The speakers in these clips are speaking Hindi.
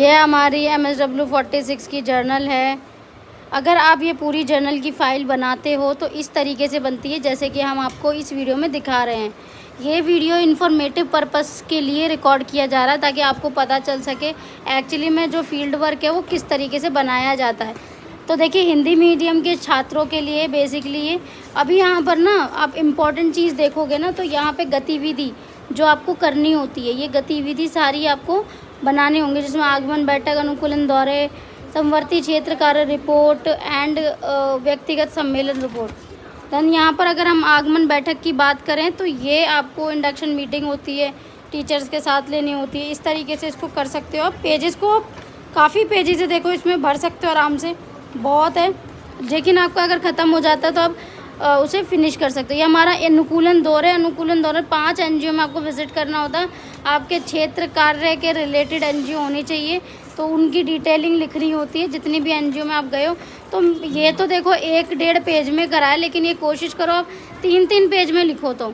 ये हमारी MSW46 की जर्नल है। अगर आप ये पूरी जर्नल की फ़ाइल बनाते हो तो इस तरीके से बनती है जैसे कि हम आपको इस वीडियो में दिखा रहे हैं। ये वीडियो इन्फॉर्मेटिव पर्पस के लिए रिकॉर्ड किया जा रहा है ताकि आपको पता चल सके एक्चुअली में जो फील्ड वर्क है वो किस तरीके से बनाया जाता है। तो देखिए, हिंदी मीडियम के छात्रों के लिए बेसिकली ये अभी यहाँ पर ना आप इम्पॉर्टेंट चीज़ देखोगे ना तो यहाँ पे गतिविधि जो आपको करनी होती है, ये गतिविधि सारी आपको बनाने होंगे, जिसमें आगमन बैठक, अनुकूलन दौरे, समवर्ती क्षेत्र कार्य रिपोर्ट एंड व्यक्तिगत सम्मेलन रिपोर्ट। देन यहाँ पर अगर हम आगमन बैठक की बात करें तो ये आपको इंडक्शन मीटिंग होती है, टीचर्स के साथ लेनी होती है। इस तरीके से इसको कर सकते हो आप। पेजेस को काफ़ी पेजेस है, देखो इसमें भर सकते हो आराम से, बहुत है। लेकिन आपका अगर ख़त्म हो जाता है तो आप उसे फिनिश कर सकते हो। ये हमारा अनुकूलन दौरे 5 एनजीओ में आपको विज़िट करना होता है। आपके क्षेत्र कार्य के रिलेटेड एनजीओ होनी चाहिए, तो उनकी डिटेलिंग लिखनी होती है जितनी भी एनजीओ में आप गए हो। तो ये तो देखो 1-1.5 पेज में कराए, लेकिन ये कोशिश करो आप 3-3 पेज में लिखो। तो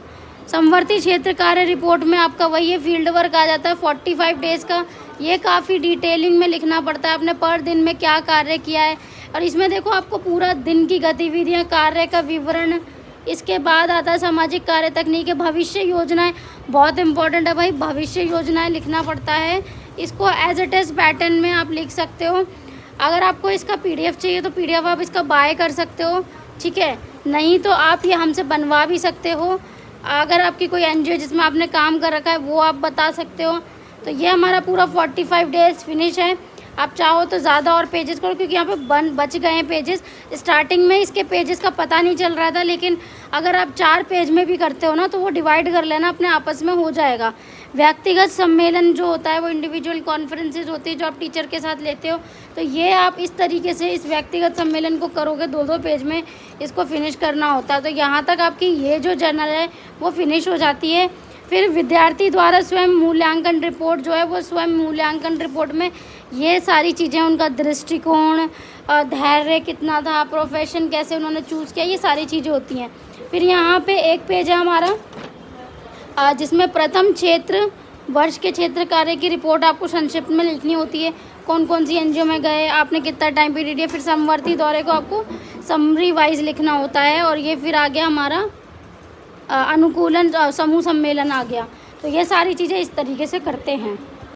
समवर्ती क्षेत्र कार्य रिपोर्ट में आपका वही है, फील्ड वर्क आ जाता है 45 डेज़ का। ये काफ़ी डिटेलिंग में लिखना पड़ता है, आपने पर दिन में क्या कार्य किया है। और इसमें देखो आपको पूरा दिन की गतिविधियाँ, कार्य का विवरण, इसके बाद आता है सामाजिक कार्य, तकनीक, भविष्य योजनाएं। बहुत इंपॉर्टेंट है भाई, भविष्य योजनाएं लिखना पड़ता है। इसको एज इट इज़ पैटर्न में आप लिख सकते हो। अगर आपको इसका PDF चाहिए तो PDF आप इसका बाय कर सकते हो, ठीक है। नहीं तो आप ये हमसे बनवा भी सकते हो। अगर आपकी कोई एनजीओ जिसमें आपने काम कर रखा है वो आप बता सकते हो। तो ये हमारा पूरा 45 डेज़ फिनिश है। आप चाहो तो ज़्यादा और पेजेस करो, क्योंकि यहाँ पे बच गए हैं पेजेस। स्टार्टिंग में इसके पेजेस का पता नहीं चल रहा था, लेकिन अगर आप 4 पेज में भी करते हो ना तो वो डिवाइड कर लेना, अपने आपस में हो जाएगा। व्यक्तिगत सम्मेलन जो होता है वो इंडिविजुअल कॉन्फ्रेंसेज होती है जो आप टीचर के साथ लेते हो। तो ये आप इस तरीके से इस व्यक्तिगत सम्मेलन को करोगे, 2-2 पेज में इसको फिनिश करना होता है। तो यहाँ तक आपकी ये जो जर्नल है वो फिनिश हो जाती है। फिर विद्यार्थी द्वारा स्वयं मूल्यांकन रिपोर्ट जो है वो स्वयं मूल्यांकन रिपोर्ट में ये सारी चीज़ें, उनका दृष्टिकोण, धैर्य कितना था, प्रोफेशन कैसे उन्होंने चूज़ किया, ये सारी चीज़ें होती हैं। फिर यहाँ पे एक पेज है हमारा जिसमें प्रथम क्षेत्र वर्ष के क्षेत्र कार्य की रिपोर्ट आपको संक्षिप्त में लिखनी होती है। कौन कौन सी एनजीओ में गए, आपने कितना टाइम पीरियड दिया। फिर समवर्ती दौरे को आपको समरी वाइज लिखना होता है। और ये फिर आ गया हमारा अनुकूलन समूह सम्मेलन आ गया। तो ये सारी चीज़ें इस तरीके से करते हैं।